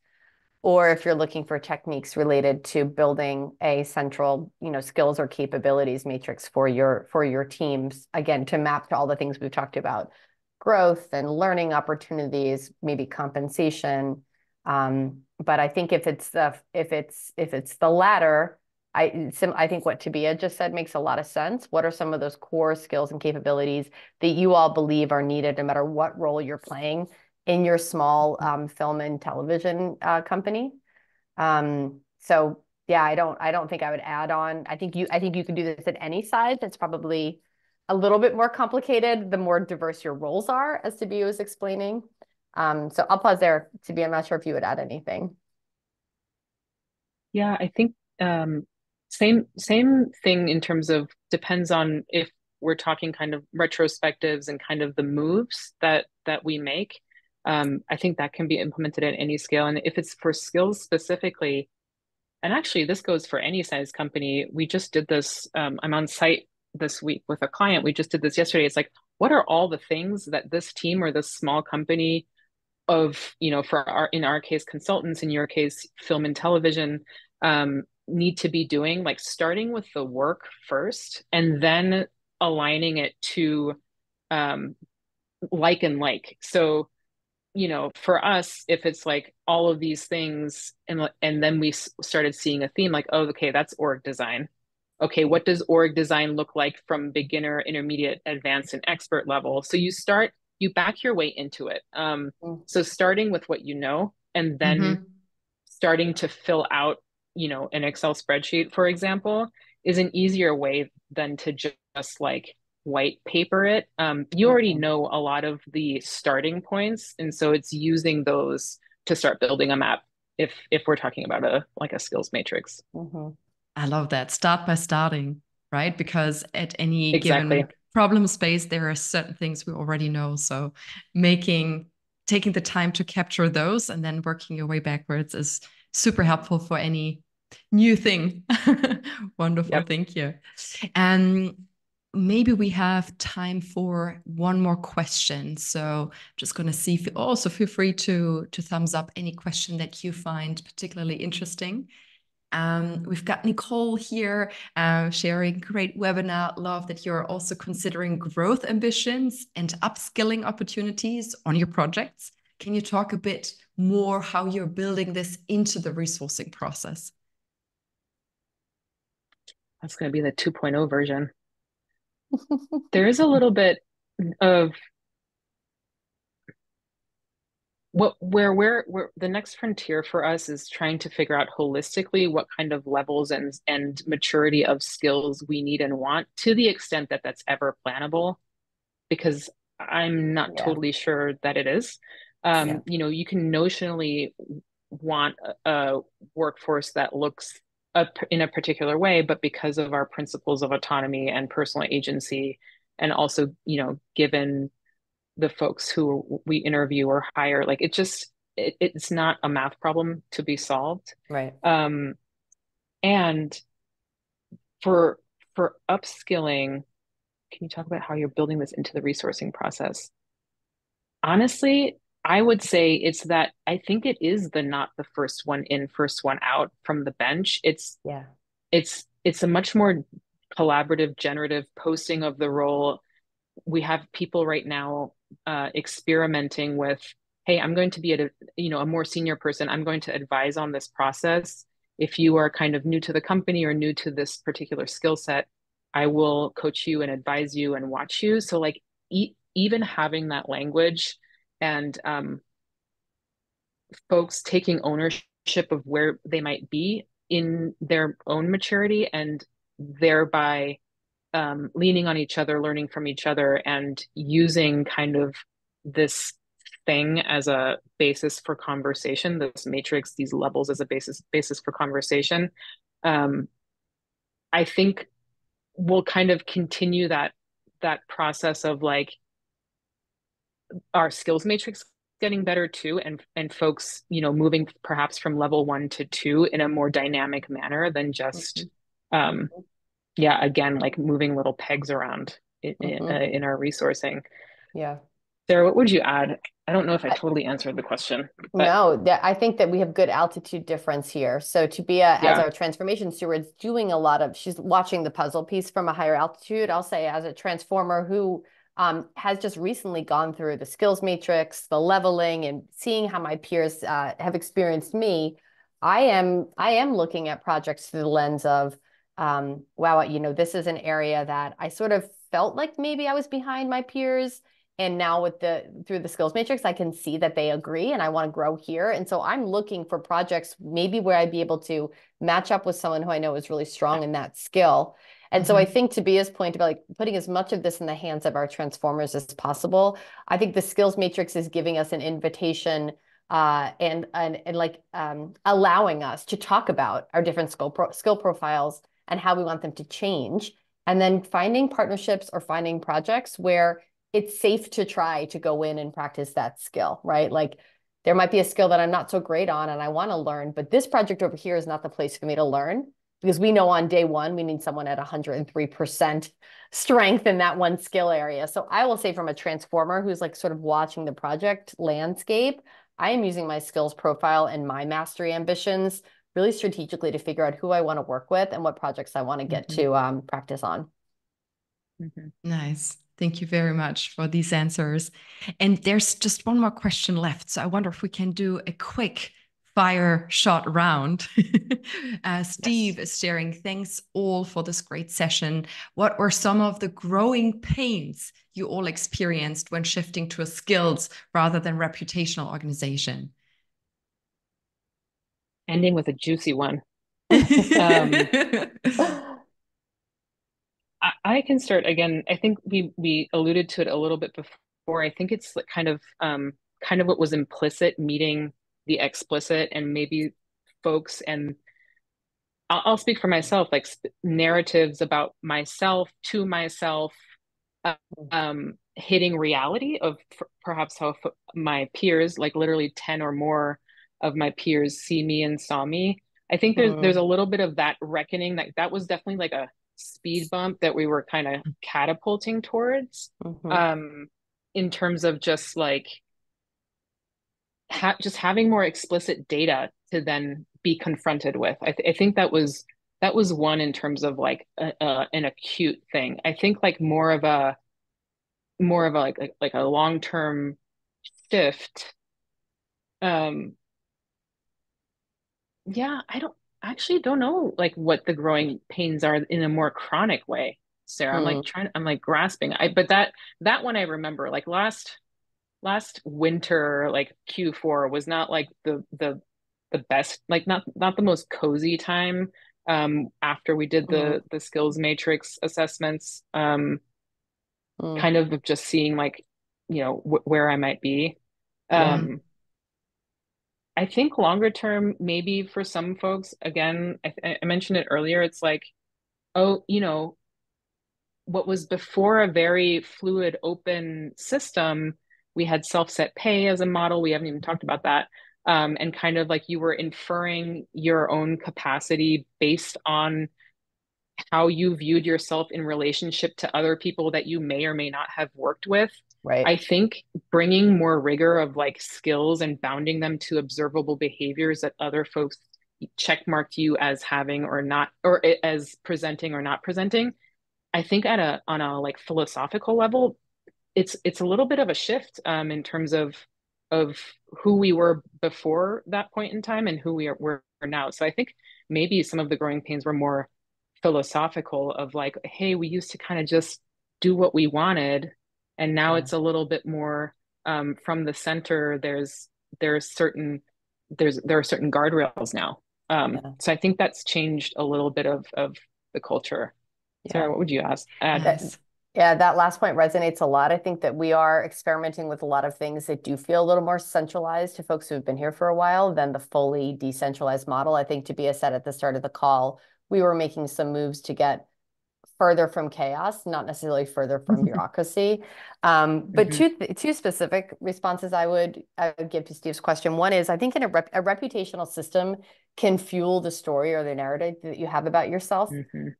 or if you're looking for techniques related to building a central, skills or capabilities matrix for your teams, again, to map to all the things we've talked about: growth and learning opportunities, maybe compensation. But I think if it's the latter, I think what Tabea just said makes a lot of sense. What are some of those core skills and capabilities that you all believe are needed, no matter what role you're playing in your small film and television company? So yeah, I don't think I would add on. I think you can do this at any size. It's probably a little bit more complicated the more diverse your roles are, as Tabea was explaining. So I'll pause there. Tabea, I'm not sure if you would add anything. Yeah, I think same thing in terms of depends on if we're talking kind of retrospectives and kind of the moves that we make. I think that can be implemented at any scale. And if it's for skills specifically, and actually this goes for any size company, we just did this, I'm on site this week with a client. We just did this yesterday. It's like, what are all the things that this team or this small company of, in our case, consultants, in your case, film and television, need to be doing, like starting with the work first and then aligning it to like and like. So, for us, if it's like all of these things and then we started seeing a theme like, oh, okay, that's org design. Okay, what does org design look like from beginner, intermediate, advanced, and expert level? So you back your way into it. So starting with what you know, and then starting to fill out, an Excel spreadsheet, for example, is an easier way than to just like white paper it. You already know a lot of the starting points, and so it's using those to start building a map if we're talking about a skills matrix. I love that. Start by starting, right? Because at any Exactly. given problem space, there are certain things we already know. So taking the time to capture those and then working your way backwards is super helpful for any new thing. Wonderful. Yep. Thank you. And maybe we have time for one more question. So I'm just going to see if you also feel free to thumbs up any question that you find particularly interesting. We've got Nicole here sharing great webinar. Love that you're also considering growth ambitions and upskilling opportunities on your projects. Can you talk a bit more how you're building this into the resourcing process? That's going to be the 2.0 version. There is a little bit of where the next frontier for us is trying to figure out holistically what kind of levels and maturity of skills we need and want, to the extent that that's ever plannable, because I'm not totally sure that it is. You know, you can notionally want a workforce that looks in a particular way, but because of our principles of autonomy and personal agency, and also, you know, given the folks who we interview or hire, like it's not a math problem to be solved. Right. And for upskilling, can you talk about how you're building this into the resourcing process? Honestly, I would say it's that I think it is the not the first one in, first one out from the bench. It's a much more collaborative, generative posting of the role. We have people right now experimenting with, hey, I'm going to be a more senior person. I'm going to advise on this process. If you are kind of new to the company or new to this particular skill set, I will coach you and advise you and watch you. So like even having that language and folks taking ownership of where they might be in their own maturity, and thereby leaning on each other, learning from each other, and using kind of this thing as a basis for conversation, this matrix, these levels as a basis for conversation. I think we'll kind of continue that process of like our skills matrix getting better too, and folks, you know, moving perhaps from level 1 to 2 in a more dynamic manner than just again, like moving little pegs around in our resourcing. Yeah. Sarah, what would you add? I don't know if I totally answered the question. But... No, I think that we have good altitude difference here. So Tabea, as our transformation steward, is doing a lot of, she's watching the puzzle piece from a higher altitude. I'll say as a transformer who has just recently gone through the skills matrix, the leveling, and seeing how my peers have experienced me, I am looking at projects through the lens of, wow, you know, this is an area that I sort of felt like maybe I was behind my peers. And now through the skills matrix, I can see that they agree and I want to grow here. And so I'm looking for projects maybe where I'd be able to match up with someone who I know is really strong in that skill. And so I think Tabea's point about like putting as much of this in the hands of our transformers as possible, I think the skills matrix is giving us an invitation and allowing us to talk about our different skill profiles and how we want them to change. And then finding partnerships or finding projects where it's safe to try to go in and practice that skill, right? Like there might be a skill that I'm not so great on and I want to learn, but this project over here is not the place for me to learn, because we know on day one, we need someone at 103% strength in that one skill area. So I will say from a transformer who's like sort of watching the project landscape, I am using my skills profile and my mastery ambitions really strategically to figure out who I want to work with and what projects I want to get to practice on. Nice. Thank you very much for these answers. And there's just one more question left. So I wonder if we can do a quick fire shot round. Steve is sharing, thanks all for this great session. What were some of the growing pains you all experienced when shifting to a skills rather than reputational organization? Ending with a juicy one. I can start again. I think we alluded to it a little bit before. I think it's like kind of what was implicit meeting the explicit, and maybe folks, and I'll speak for myself, like narratives about myself to myself, uh, hitting reality of perhaps how my peers, like literally 10 or more of my peers, see me and saw me. I think there's a little bit of that reckoning, that was definitely like a speed bump that we were kind of catapulting towards, um, in terms of just like just having more explicit data to then be confronted with. I think that was one in terms of like an acute thing. I think like more of a like a long-term shift. Um, yeah, I don't actually don't know like what the growing pains are in a more chronic way, Sarah. I'm like grasping. But that one I remember like last winter, like Q4 was not like the best, like not the most cozy time, after we did the skills matrix assessments, kind of just seeing like, you know, where I might be. Yeah. I think longer term, maybe for some folks, again, I mentioned it earlier, it's like, oh, you know, what was before a very fluid, open system, we had self-set pay as a model. We haven't even talked about that. And kind of like you were inferring your own capacity based on how you viewed yourself in relationship to other people that you may or may not have worked with. Right. I think bringing more rigor of like skills and bounding them to observable behaviors that other folks checkmarked you as having or not, or as presenting or not presenting. I think at a on a like philosophical level, it's a little bit of a shift, in terms of who we were before that point in time and who we're now. So I think maybe some of the growing pains were more philosophical of like, hey, we used to kind of just do what we wanted, and now it's a little bit more, from the center. There's certain there are certain guardrails now. So I think that's changed a little bit of the culture. Sarah, what would you add? Yes. Yeah, that last point resonates a lot. I think that we are experimenting with a lot of things that do feel a little more centralized to folks who have been here for a while than the fully decentralized model. I think Tabea said at the start of the call, we were making some moves to get further from chaos, not necessarily further from bureaucracy. But two specific responses I would give to Steve's question. One is, I think in a reputational system can fuel the story or the narrative that you have about yourself,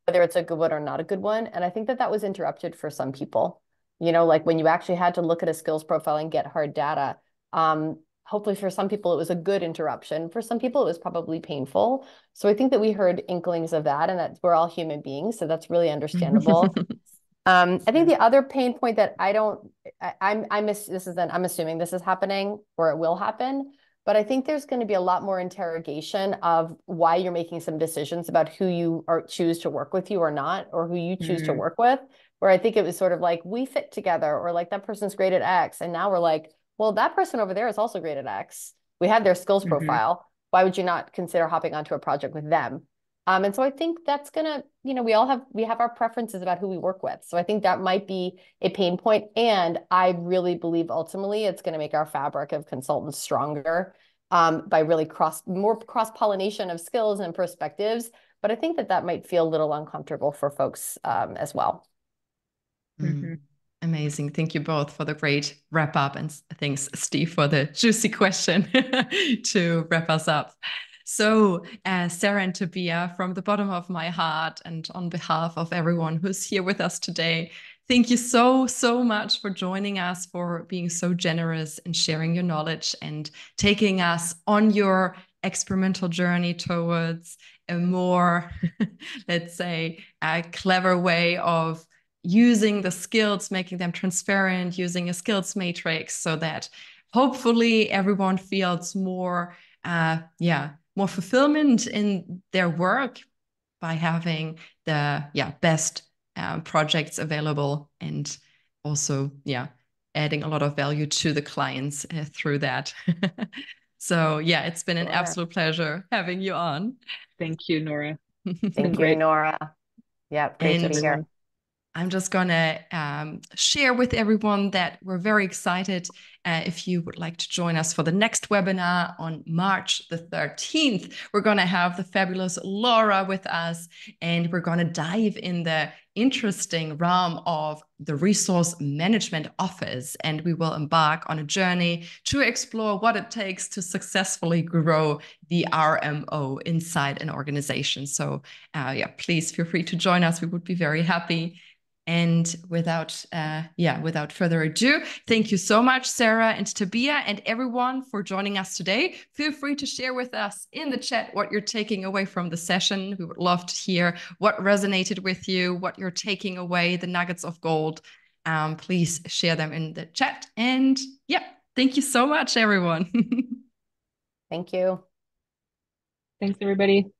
whether it's a good one or not a good one. And I think that was interrupted for some people. You know, like when you actually had to look at a skills profile and get hard data, hopefully for some people it was a good interruption. For some people it was probably painful. So I think that we heard inklings of that, and that we're all human beings, so that's really understandable. I think the other pain point that I'm assuming this is happening or it will happen, but I think there's going to be a lot more interrogation of why you're making some decisions about who you choose to work with you or not, or who you choose to work with. Where I think it was sort of like, we fit together, or like that person's great at X, and now we're like, well, that person over there is also great at X. We have their skills profile. Why would you not consider hopping onto a project with them? And so I think that's gonna, you know, we have our preferences about who we work with. So I think that might be a pain point. And I really believe ultimately it's going to make our fabric of consultants stronger, by really more cross-pollination of skills and perspectives. But I think that might feel a little uncomfortable for folks, as well. Amazing. Thank you both for the great wrap up, and thanks, Steve, for the juicy question to wrap us up. So, Sarah and Tabea, from the bottom of my heart and on behalf of everyone who's here with us today, thank you so, so much for joining us, for being so generous and sharing your knowledge and taking us on your experimental journey towards a more, let's say, a clever way of using the skills, making them transparent, using a skills matrix, so that hopefully everyone feels more, more fulfillment in their work by having the best projects available, and also adding a lot of value to the clients through that. So it's been an absolute pleasure having you on. Thank you, Nora. Thank you, Nora. Yeah, great to be here. I'm just going to share with everyone that we're very excited if you would like to join us for the next webinar on March the 13th. We're going to have the fabulous Laura with us, and we're going to dive in the interesting realm of the resource management office, and we will embark on a journey to explore what it takes to successfully grow the RMO inside an organization. So yeah, please feel free to join us. We would be very happy. And without further ado, thank you so much, Sarah and Tabea, and everyone for joining us today. Feel free to share with us in the chat what you're taking away from the session. We would love to hear what resonated with you, what you're taking away, the nuggets of gold. Please share them in the chat. And yeah, thank you so much, everyone. Thank you. Thanks, everybody.